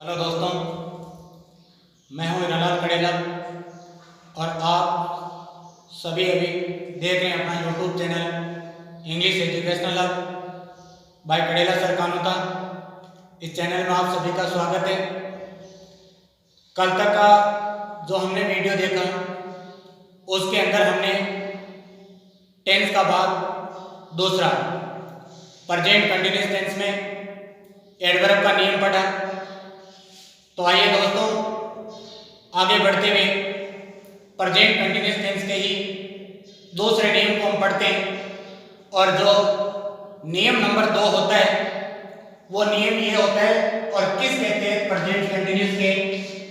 Hello दोस्तों, मैं हूं हिरालाल कड़ेला और आप सभी अभी देख रहे हैं अपना YouTube channel English educational hub by Kadela sir Kanota. इस चैनल में आप सभी का स्वागत है। कल तक का जो हमने वीडियो देखा उसके अंदर हमने टेंस का भाग दूसरा प्रेजेंट कंटिन्यूअस टेंस में एडवर्ब का नियम पढ़ा। तो आइए दोस्तों, आगे बढ़ते हुए प्रेजेंट कंटिन्यूअस टेंस के ही दूसरे नियम को हम पढ़ते हैं। और जो नियम नंबर 2 होता है वो नियम ये होता है, और किस कहते हैं प्रेजेंट कंटिन्यूअस के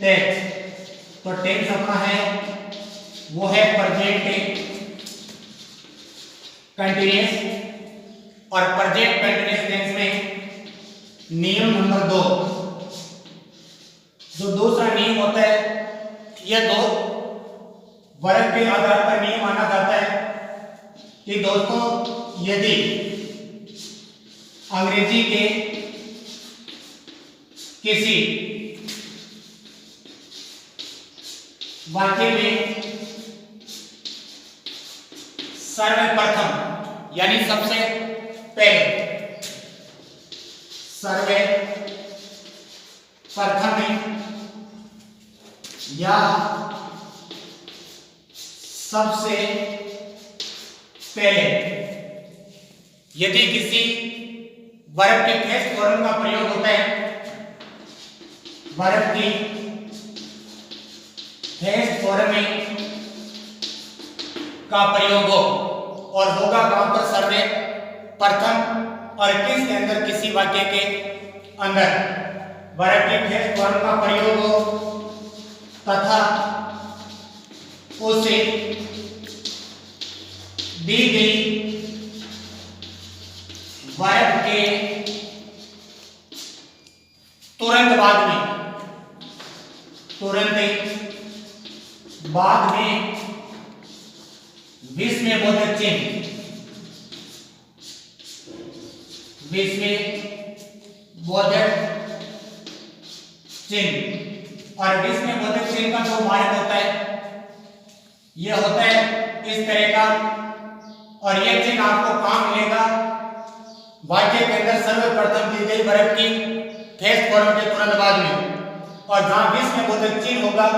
टेंस। तो टेंस अपना है वो है प्रेजेंट कंटिन्यूअस, और प्रेजेंट कंटिन्यूअस टेंस में नियम नंबर 2 जो दूसरा नियम होता है, यह दो वर्ग के आधार पर नियम माना जाता है कि दोस्तों यदि अंग्रेजी के किसी वाक्य में सर्वप्रथम यानी सबसे पहले सर्वप्रथम में या सबसे पहले यदि किसी वर्ब के फेस फॉर्म का प्रयोग होता है, वर्ब की फेस फॉर्म में का प्रयोग हो और होगा कहां पर सर्वप्रथम, और किसके अंदर किसी वाक्य के अंदर वर्ब की फेस फॉर्म का प्रयोग हो तथा उसे दी गई वर्ब के तुरंत बाद में विस्मयबोधक चिन्ह और विस्मयबोधक चिन्ह का जो मार्ग होता है यह होता है इस तरह का, और यह चिन्ह आपको कहां मिलेगा? वाक्य के अंदर सर्वप्रथम दी गई वर्ब की फेस फॉर्म के तुरंत बाद में, और जहां विस्मयबोधक चिन्ह होगा,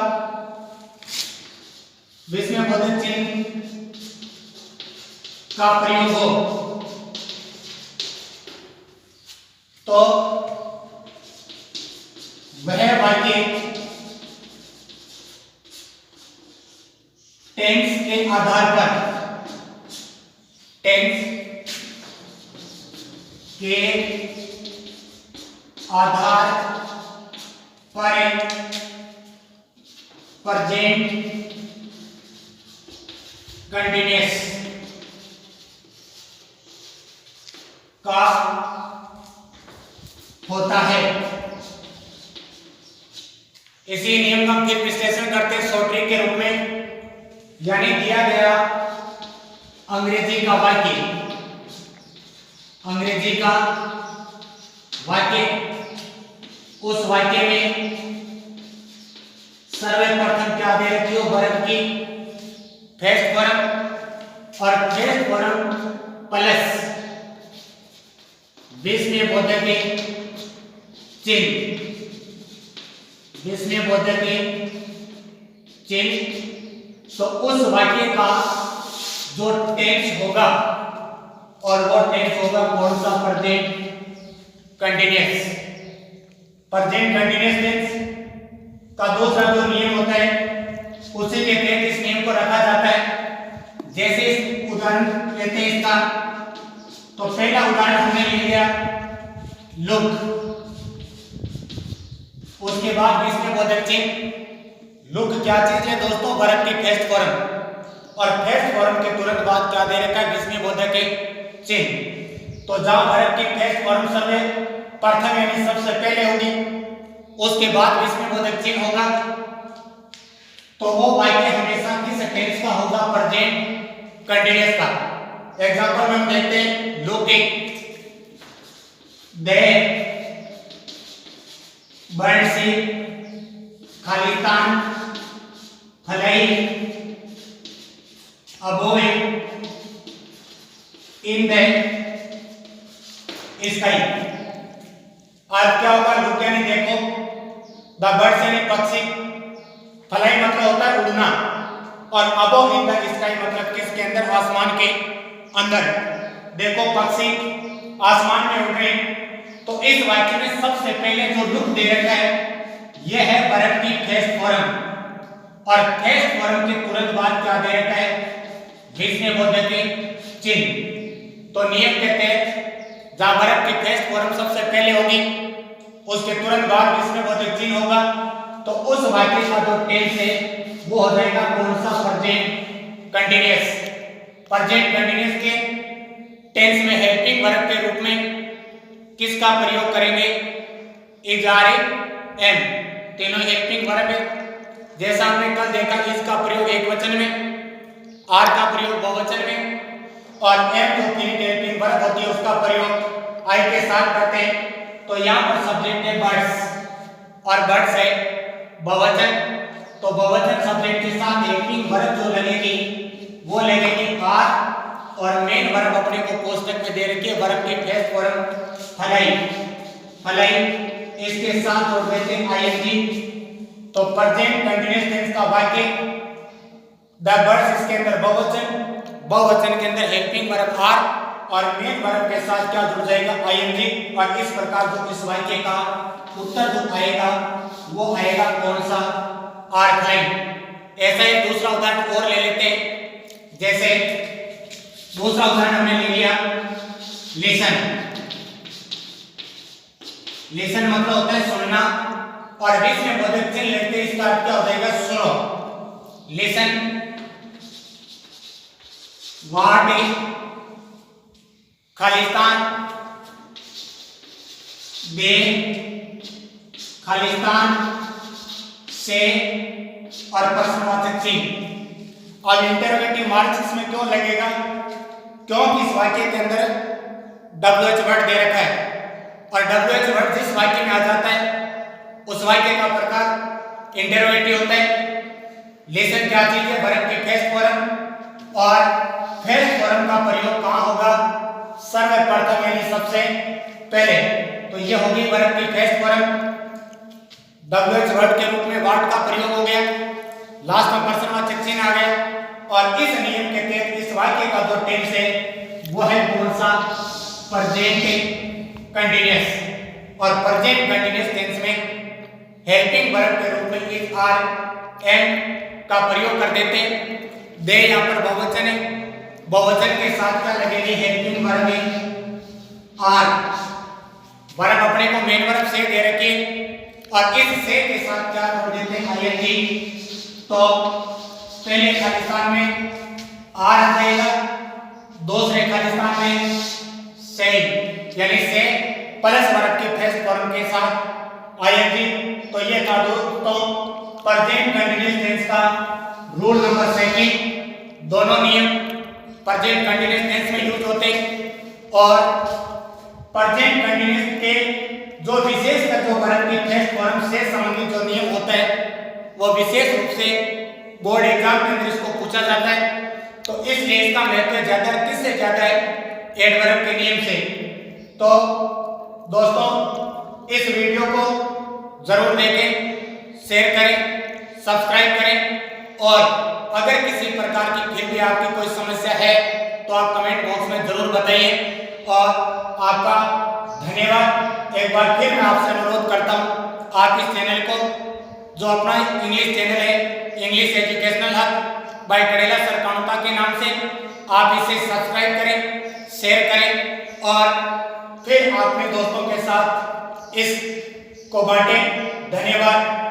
विस्मयबोधक चिन्ह का प्रयोग हो तो वह वाक्य टेंस के आधार पर प्रेजेंट कंटिन्यूअस का होता है। इसी नियम का हम फिर विश्लेषण करते हैं शॉर्ट ट्रिक के रूप में। यानी दिया गया अंग्रेजी का वाक्य उस वाक्य में सर्वप्रथम क्या दे रखी हो? वर्ब की फेस फॉर्म, और फेस फॉर्म प्लस विस्मयबोधक चिन्ह। तो उस वाक्य का जो टेंस होगा, और वो टेंस होगा कौन सा? प्रेजेंट कंटिन्यूअस टेंस का दूसरा जो नियम होता है उसी के तहत इस नियम को रखा जाता है। जैसे इस उदाहरण लेते हैं इसका, तो पहला उदाहरण हमने ले लिया लुक, उसके बाद विस्मयबोधक चिन्ह। लुक क्या चीज है दोस्तों? वर्ब की फेस फॉर्म, और फेस फॉर्म के तुरंत बाद क्या दे रखा है? विस्मयबोधक चिन्ह। तो जहां वर्ब की फेस फॉर्म सर्वप्रथम यानी सबसे पहले होगी, उसके बाद विस्मयबोधक चिन्ह होगा, तो वो वाक्य हमेशा किस टेंस का होगा? प्रेजेंट कंटिन्यूअस का। एग्जांपल में हम देखते हैं लुकिंग, दे बर्ड सी, खालिस्तान, fly, above, in the sky. आज क्या होगा लुक यानी देखो, द बर्ड्स यानी पक्षी, फलाई मतलब होता है उड़ना, और अबोव इन द स्काई मतलब किसके अंदर, आसमान के अंदर। देखो पक्षी आसमान में उड़ रहे हैं, तो इस वाक्य में सबसे पहले जो लुक दे रखा है यह है बर्ड की फेस फॉर्म, और फेस फॉर्म के तुरंत बाद क्या दे रखा है, विष्णु बोध के चिन्ह। तो नियम के तहत जहां बर्ड की फेस फॉर्म सबसे पहले होगी, उसके तुरंत बाद विष्णु बोध चिन्ह होगा, तो उस वाक्य का जो टेंस है वो हो जाएगा कौन सा, प्रेजेंट कंटीन्यूअस। प्रेजेंट कंटीन्यूअस के टेंस में हेल्पिंग वर्ब के रूप में किसका प्रयोग करेंगे, इज, आर, एम, तीनों हेल्पिंग वर्ब है। जैसा हमने कल देखा इसका प्रयोग एक वचन में, आर का प्रयोग बहुवचन में, और एम जो तीन हेल्पिंग वर्ब होती है उसका प्रयोग आई के साथ करते हैं। तो यहाँ पर सब्जेक्ट है बर्ड्स, और बर्ड्स है बहुवचन, तो बहुवचन सब्जेक्ट के साथ हेल्पिंग वर्ब जो लगेगी वो लगेगी आर, और मेन वर्ब अपने को कोष्टक में दे रखी है वर्ब की फेस फॉर्म फलाई, फलाई, इसके साथ जोड़ देते हैं आईएनजी। तो प्रेजेंट कंटीन्यूअस टेंस का वाक्य, द बर्ड्स इसके अंदर बहुवचन, बहुवचन के अंदर हेल्पिंग वर्ब आर, और मेन वर्ब के साथ क्या जुड़ जाएगा, आईएनजी। और इस प्रकार जो इस वाक्य का उत्तर जो आएगा वो आएगा कौन सा, आर फ्लाइंग। ऐसा ही दूसरा उदाहरण और ले लेते हैं। जैसे दूसरा उदाहरण हमने ले लिया लिसन। लिसन मतलब होता है सुनना, और बीच में बोधक चिन्ह लेते इसका अर्थ क्या हो जाएगा, सुनो। लिसन, व्हाट इज, खालिस्तान, दे, खालिस्तान, से, और प्रश्नवाचक चिन्ह। अब इंटरोगेटिव मार्क्स इसमें क्यों लगेगा, क्योंकि इस वाक्य के अंदर WH वर्ड दे रखा है, और WH वर्ड जिस वाक्य में आ जाता है उस वाक्य का प्रकार इंटरोगेटिव होता है। लिसन क्या चीज है, वर्ब की फेस फॉर्म, और फेस फॉर्म का प्रयोग कहां होगा, सर्वप्रथम यानी सबसे पहले। तो ये होगी वर्ब की फेस फॉर्म, WH वर्ड के रूप में व्हाट का प्रयोग हो गया, लास्ट में प्रश्नवाचक चिन्ह आ गया, और इस नियम के तहत इस वाक्य का जो टेंस है वो है कौन सा, प्रेजेंट कंटीन्यूअस। और प्रेजेंट कंटीन्यूअस टेंस में हेल्पिंग वर्ब के रूप में इज, आर, एम का प्रयोग कर देते हैं। दे यहाँ पर बहुवचन है, बहुवचन के साथ क्या लगेगी, हेल्पिंग वर्ब में आर, वर्ब अपने को मेन वर्ब से दे रखी है, और इस से के साथ क्या जोड़ देते हैं, आईएनजी। तो पहले खालिस्तान में आर आ जाएगा, दूसरे खालिस्तान में से, यानी से प्लस वर्ब की फेस फॉर्म के साथ आईएनजी। तो ये था दोस्तों प्रेजेंट कंटीन्यूअस टेंस का रूल नंबर 2। दोनों नियम प्रेजेंट कंटीन्यूअस टेंस में यूज होते हैं, और प्रेजेंट कंटीन्यूअस के जो विशेषकर जो वर्ब की फेस फॉर्म से संबंधित जो नियम होता है वो विशेष रूप से बोर्ड एग्जाम के अंदर इसको पूछा जाता है। तो इसलिए इसका महत्व ज्यादा किससे ज्यादा है, एडवर्ब के नियम से। तो दोस्तों इस वीडियो को जरूर देखें, शेयर करें, सब्सक्राइब करें, और अगर किसी प्रकार की फिर भी आपकी कोई समस्या है तो आप कमेंट बॉक्स में जरूर बताइए। और आपका धन्यवाद। एक बार फिर मैं आपसे अनुरोध करता हूँ आप इस चैनल को, जो अपना इंग्लिश चैनल है English educational hub by Kadela sir Kanuta के नाम से, आप इसे सब्सक्राइब करें, शेयर करें, और फिर अपने दोस्तों के साथ इस को बांटें। धन्यवाद।